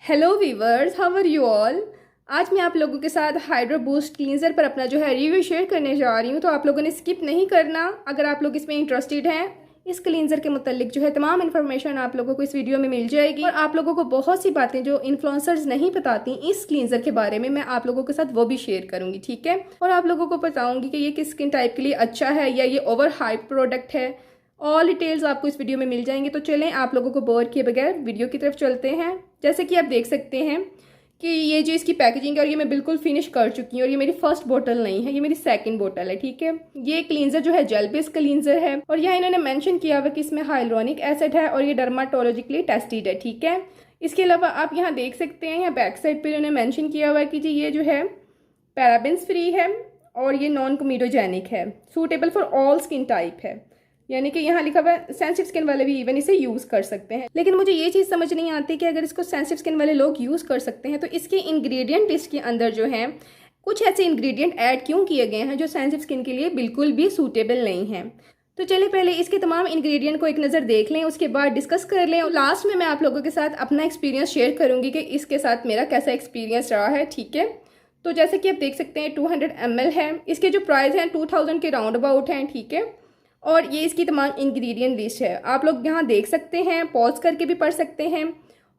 Hello viewers, how are you all. आज मैं आप लोगों के साथ हाइड्रो बूस्ट क्लींजर पर अपना जो है रिव्यू शेयर करने जा रही हूँ, तो आप लोगों ने स्किप नहीं करना अगर आप लोग इसमें इंटरेस्टेड हैं। इस क्लींजर के मुतालिक जो है तमाम इन्फॉर्मेशन आप लोगों को इस वीडियो में मिल जाएगी और आप लोगों को बहुत सी बातें जो इन्फ्लुएंसर्स नहीं बताती इस क्लींजर के बारे में मैं आप लोगों के साथ वो भी शेयर करूंगी, ठीक है। और आप लोगों को बताऊंगी कि ये किस स्किन टाइप के लिए अच्छा है या ये ओवर हाइप प्रोडक्ट है। ऑल डिटेल्स आपको इस वीडियो में मिल जाएंगे। तो चलें आप लोगों को बोर किए बगैर वीडियो की तरफ चलते हैं। जैसे कि आप देख सकते हैं कि ये जो इसकी पैकेजिंग है और ये मैं बिल्कुल फिनिश कर चुकी हूँ और ये मेरी फर्स्ट बोतल नहीं है, ये मेरी सेकंड बोतल है, ठीक है। ये क्लींजर जो है जेल बेस्ड क्लींजर है और यहाँ इन्होंने मेंशन किया हुआ कि इसमें हाइलोनिक एसिड है और ये डर्माटोलॉजिकली टेस्टेड है, ठीक है। इसके अलावा आप यहाँ देख सकते हैं, यहाँ बैक साइड पर इन्होंने मैंशन किया हुआ है कि जी ये जो है पैराबेन्स फ्री है और ये नॉन कोमिडोजेनिक है, suitable for all skin type है। यानी कि यहाँ लिखा हुआ है सेंसिटिव स्किन वाले भी इवन इसे यूज़ कर सकते हैं। लेकिन मुझे ये चीज़ समझ नहीं आती कि अगर इसको सेंसिटिव स्किन वाले लोग यूज़ कर सकते हैं तो इसके इंग्रेडिएंट लिस्ट के अंदर जो है कुछ ऐसे इंग्रेडिएंट ऐड क्यों किए गए हैं जो सेंसिटिव स्किन के लिए बिल्कुल भी सूटेबल नहीं है। तो चलिए पहले इसके तमाम इंग्रेडिएंट को एक नज़र देख लें, उसके बाद डिस्कस कर लें और लास्ट में मैं आप लोगों के साथ अपना एक्सपीरियंस शेयर करूँगी कि इसके साथ मेरा कैसा एक्सपीरियंस रहा है, ठीक है। तो जैसे कि आप देख सकते हैं 200 ml है, इसके जो प्राइस हैं 2000 के राउंड अबाउट हैं, ठीक है। और ये इसकी तमाम इंग्रेडिएंट लिस्ट है, आप लोग यहाँ देख सकते हैं, पॉज करके भी पढ़ सकते हैं।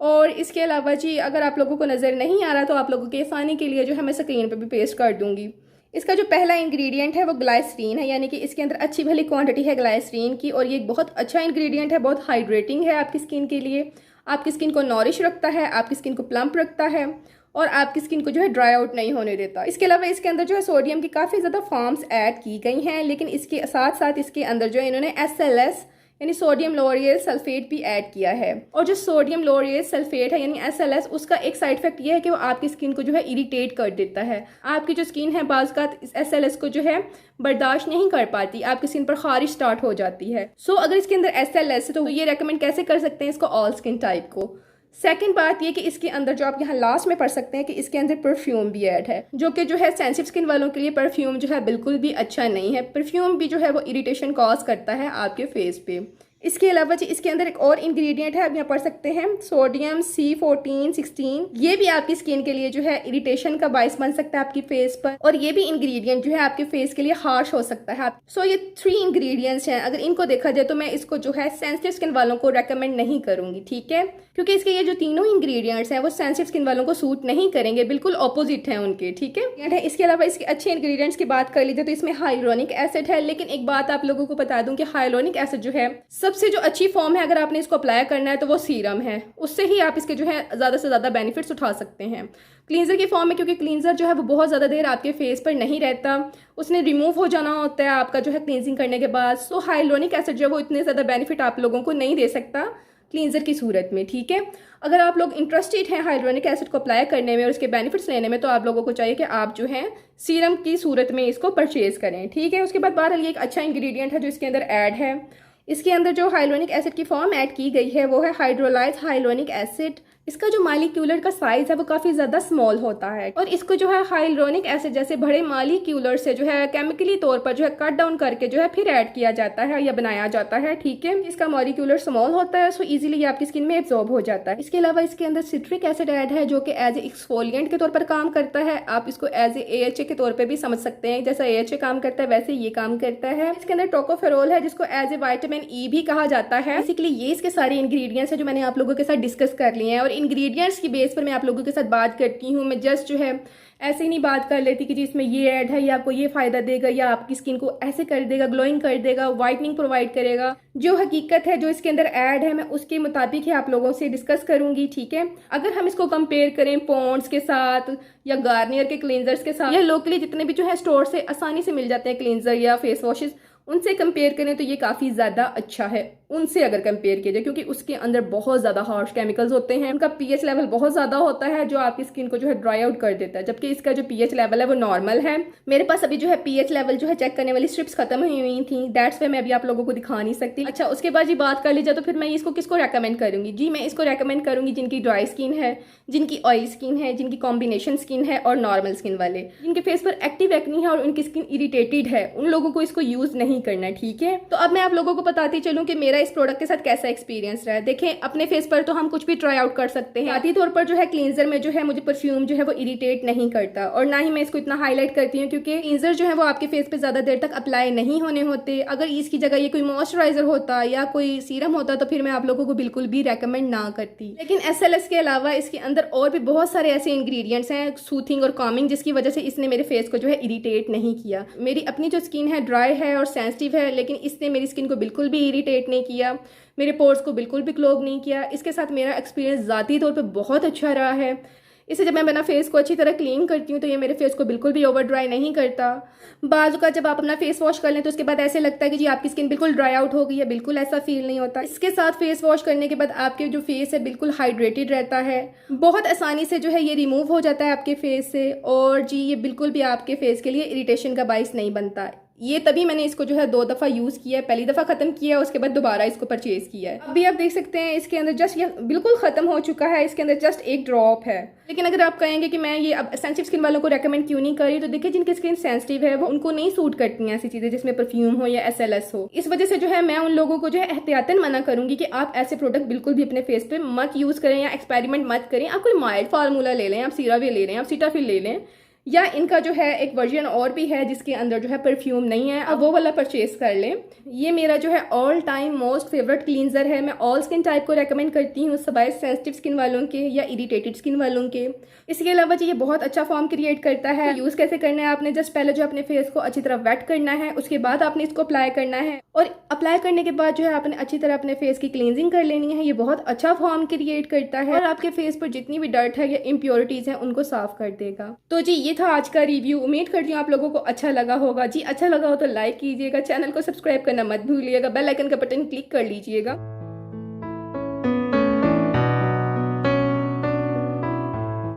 और इसके अलावा जी अगर आप लोगों को नज़र नहीं आ रहा तो आप लोगों के आसानी के लिए जो है मैं स्क्रीन पर भी पेस्ट कर दूँगी। इसका जो पहला इंग्रेडिएंट है वो ग्लाइसरीन है, यानी कि इसके अंदर अच्छी भली क्वांटिटी है ग्लाइसरीन की और ये एक बहुत अच्छा इंग्रेडिएंट है, बहुत हाइड्रेटिंग है आपकी स्किन के लिए। आपकी स्किन को नॉरिश रखता है, आपकी स्किन को प्लम्प रखता है और आपकी स्किन को जो है ड्राई आउट नहीं होने देता। इसके अलावा इसके अंदर जो है सोडियम की काफ़ी ज़्यादा फॉर्म्स ऐड की गई हैं, लेकिन इसके साथ साथ इसके अंदर जो है इन्होंने SLS यानी सोडियम लोरियल सल्फेट भी ऐड किया है। और जो सोडियम लोरियल सल्फेट है यानी SLS, उसका एक साइड इफेक्ट ये है कि वो आपकी स्किन को जो है इरिटेट कर देता है। आपकी जो स्किन है बाज़ का इस SLS को जो है बर्दाश्त नहीं कर पाती, आपकी स्किन पर खारिश स्टार्ट हो जाती है। सो अगर इसके अंदर SLS है तो ये रेकमेंड कैसे कर सकते हैं इसको ऑल स्किन टाइप को। सेकंड बात ये कि इसके अंदर जो आप यहाँ लास्ट में पढ़ सकते हैं कि इसके अंदर परफ्यूम भी ऐड है, जो कि जो है सेंसिटिव स्किन वालों के लिए परफ्यूम जो है बिल्कुल भी अच्छा नहीं है। परफ्यूम भी जो है वो इरिटेशन कॉज करता है आपके फेस पे। इसके अलावा जी इसके अंदर एक और इंग्रेडिएंट है, आप यहाँ पढ़ सकते हैं सोडियम C1416। ये भी आपकी स्किन के लिए जो है इरिटेशन का बायस बन सकता है आपकी फेस पर, और ये भी इंग्रेडिएंट जो है आपके फेस के लिए हार्श हो सकता है। सो ये 3 इंग्रेडिएंट्स हैं, अगर इनको देखा जाए तो मैं इसको जो है सेंसिटिव स्किन वालों को रेकमेंड नहीं करूंगी, ठीक है, क्योंकि इसके ये जो तीनों इंग्रेडिएंट्स हैं वो सेंसिटिव स्किन वालों को सूट नहीं करेंगे, बिल्कुल ऑपोजिट हैं उनके, ठीक है। इसके अलावा इसके अच्छे इंग्रेडिएंट्स की बात कर लीजिए तो इसमें हाइलोनिक एसिड है, लेकिन एक बात आप लोगों को बता दूं कि हाइलोनिक एसिड जो है सबसे जो अच्छी फॉर्म है अगर आपने इसको अप्लाई करना है तो वो सीरम है, उससे ही आप इसके जो है ज़्यादा से ज़्यादा बेनिफिट्स उठा सकते हैं क्लींजर की फॉर्म में, क्योंकि क्लींजर जो है वो बहुत ज़्यादा देर आपके फेस पर नहीं रहता, उसने रिमूव हो जाना होता है आपका जो है क्लींजिंग करने के बाद। सो हाइलोनिक एसिड जो है वो इतने ज़्यादा बेनिफिट आप लोगों को नहीं दे सकता क्लींजर की सूरत में, ठीक है। अगर आप लोग इंटरेस्टेड हैं हाइलोनिक एसिड को अप्लाई करने में और इसके बेनिफिट्स लेने में तो आप लोगों को चाहिए कि आप जो है सीरम की सूरत में इसको परचेज करें, ठीक है। उसके बाद बहरहाल ये एक अच्छा इंग्रेडिएंट है जो इसके अंदर ऐड है। इसके अंदर जो हाइलोनिक एसिड की फॉर्म ऐड की गई है वो है हाइड्रोलाइज हाइलोनिक एसिड। इसका जो मालिक्यूलर का साइज है वो काफ़ी ज़्यादा स्मॉल होता है और इसको जो है हाइलोनिक एसिड जैसे बड़े मालिक्यूलर से जो है केमिकली तौर पर जो है कट डाउन करके जो है फिर ऐड किया जाता है या बनाया जाता है, ठीक है। इसका मालिक्यूलर स्मॉल होता है, सो इजीली ये आपकी स्किन में एब्जॉर्ब हो जाता है। इसके अलावा इसके अंदर सिट्रिक एसिड ऐड है जो कि एज ए एक्सफोलिएंट के तौर पर काम करता है। आप इसको एज ए AHA के तौर पर भी समझ सकते हैं, जैसा AHA काम करता है वैसे ये काम करता है। इसके अंदर टोकोफेरोल है जिसको एज ए विटामिन E भी कहा जाता है। बेसिकली ये इसके सारे इंग्रेडिएंट्स है जो मैंने आप लोगों के साथ डिस्कस कर लिए हैं और इंग्रेडिएंट्स की बेस पर मैं आप लोगों के साथ बात करती हूँ। मैं जस्ट जो है ऐसे ही नहीं बात कर लेती कि जी इसमें ये ऐड है या आपको ये फ़ायदा देगा या आपकी स्किन को ऐसे कर देगा, ग्लोइंग कर देगा, वाइटनिंग प्रोवाइड करेगा। जो हकीकत है जो इसके अंदर ऐड है मैं उसके मुताबिक ही आप लोगों से डिस्कस करूंगी, ठीक है। अगर हम इसको कंपेयर करें पॉन्ड्स के साथ या गार्नियर के क्लींजर्स के साथ या लोकली जितने भी जो है स्टोर से आसानी से मिल जाते हैं क्लींजर या फेस वॉशेस, उनसे कंपेयर करें तो ये काफ़ी ज़्यादा अच्छा है उनसे अगर कंपेयर किया जाए, क्योंकि उसके अंदर बहुत ज़्यादा हार्श केमिकल्स होते हैं, उनका pH लेवल बहुत ज़्यादा होता है जो आपकी स्किन को जो है ड्राई आउट कर देता है, जबकि इसका जो pH लेवल है वो नॉर्मल है। मेरे पास अभी जो है pH लेवल जो है चेक करने वाली स्ट्रिप्स खत्म हुई थी, दैट्स वे मैं अभी आप लोगों को दिखा नहीं सकती। अच्छा, उसके बाद जी बात कर लीजिए तो फिर मैं इसको किसको रेकमेंड करूँगी जी, मैं इसको रेकमेंड करूँगी जिनकी ड्राई स्किन है, जिनकी ऑयली स्किन है, जिनकी कॉम्बिनेशन स्किन है और नॉर्मल स्किन वाले, जिनके फेस पर एक्टिव एक्नी है और उनकी स्किन इरिटेटेड है, उन लोगों को इसको यूज़ नहीं करना, ठीक है। तो अब मैं आप लोगों को बताती चलूँ कि मेरा इस प्रोडक्ट के साथ कैसा एक्सपीरियंस रहा है। देखें, अपने फेस पर तो हम कुछ भी ट्राई आउट कर सकते हैं। आती तौर पर जो है क्लींजर में जो है मुझे परफ्यूम जो है वो इरिटेट नहीं करता, और ना ही मैं इसको इतना हाईलाइट करती हूँ, क्योंकि क्लींजर जो है वो आपके फेस पे ज़्यादा देर तक अप्लाई नहीं होने होते। अगर इसकी जगह ये कोई मॉइस्चराइजर होता या कोई सीरम होता तो फिर मैं आप लोगों को बिल्कुल भी रेकमेंड ना करती। लेकिन SLS के अलावा इसके अंदर और भी बहुत सारे ऐसे इंग्रेडिएंट्स हैं सूथिंग और कामिंग, जिसकी वजह से इसने मेरे फेस को जो है इरिटेट नहीं किया। मेरी अपनी जो स्किन है ड्राई है और सेंसिटिव है, लेकिन इसने मेरी स्किन को बिल्कुल भी इरिटेट नहीं किया, मेरे पोर्स को बिल्कुल भी क्लॉग नहीं किया। इसके साथ मेरा एक्सपीरियंस ज़ाती तौर पे बहुत अच्छा रहा है। इसे जब मैं अपना फेस को अच्छी तरह क्लीन करती हूँ तो ये मेरे फेस को बिल्कुल भी ओवर ड्राई नहीं करता। बाजू का जब आप अपना फेस वॉश कर लें तो उसके बाद ऐसे लगता है कि जी आपकी स्किन बिल्कुल ड्राई आउट हो गई है, बिल्कुल ऐसा फील नहीं होता। इसके साथ फेस वॉश करने के बाद आपके जो फेस है बिल्कुल हाइड्रेटेड रहता है, बहुत आसानी से जो है ये रिमूव हो जाता है आपके फेस से, और जी ये बिल्कुल भी आपके फेस के लिए इरिटेशन का बाइस नहीं बनता। ये तभी मैंने इसको जो है 2 दफ़ा यूज़ किया है, पहली दफ़ा ख़त्म किया है, उसके बाद दोबारा इसको परचेज़ किया है। अभी आप देख सकते हैं इसके अंदर जस्ट ये बिल्कुल ख़त्म हो चुका है, इसके अंदर जस्ट एक ड्रॉप है। लेकिन अगर आप कहेंगे कि मैं ये अब सेंसिटिव स्किन वालों को रेकमेंड क्यों नहीं करी, तो देखिए जिनकी स्किन सेंसिटिव है वो उनको नहीं सूट करती हैं ऐसी चीज़ें जिसमें परफ्यूम हो या SLS हो। इस वजह से जो है मैं उन लोगों को जो है एहतियातन मना करूँगी कि आप ऐसे प्रोडक्ट बिल्कुल भी अपने फेस पे मत यूज़ करें या एक्सपेरिमेंट मत करें। आप कोई माइल्ड फार्मूला ले लें, आप सीराविल ले लें, आप सीटाफिल ले लें, या इनका जो है एक वर्जन और भी है जिसके अंदर जो है परफ्यूम नहीं है, अब वो वाला परचेज कर लें। ये मेरा जो है all time most favourite cleanser है। मैं ऑल स्किन टाइप को रेकमेंड करती हूँ, सवाए सेंसिटिव स्किन वालों के या इरिटेटेड स्किन वालों के। इसके अलावा जी ये बहुत अच्छा फॉर्म क्रिएट करता है। यूज़ कैसे करना है, आपने जस्ट पहले जो अपने फेस को अच्छी तरह वेट करना है, उसके बाद आपने इसको अप्लाई करना है, और अप्लाई करने के बाद जो है आपने अच्छी तरह अपने फेस की क्लींजिंग कर लेनी है। ये बहुत अच्छा फॉर्म क्रिएट करता है और आपके फेस पर जितनी भी डर्ट है या इम्प्योरिटीज़ हैं उनको साफ कर देगा। तो जी ये था आज का रिव्यू। उम्मीद करती हूँ आप लोगों को अच्छा लगा होगा। जी अच्छा लगा हो तो लाइक कीजिएगा, चैनल को सब्सक्राइब करना मत भूलिएगा, बेल आइकन का बटन क्लिक कर लीजिएगा।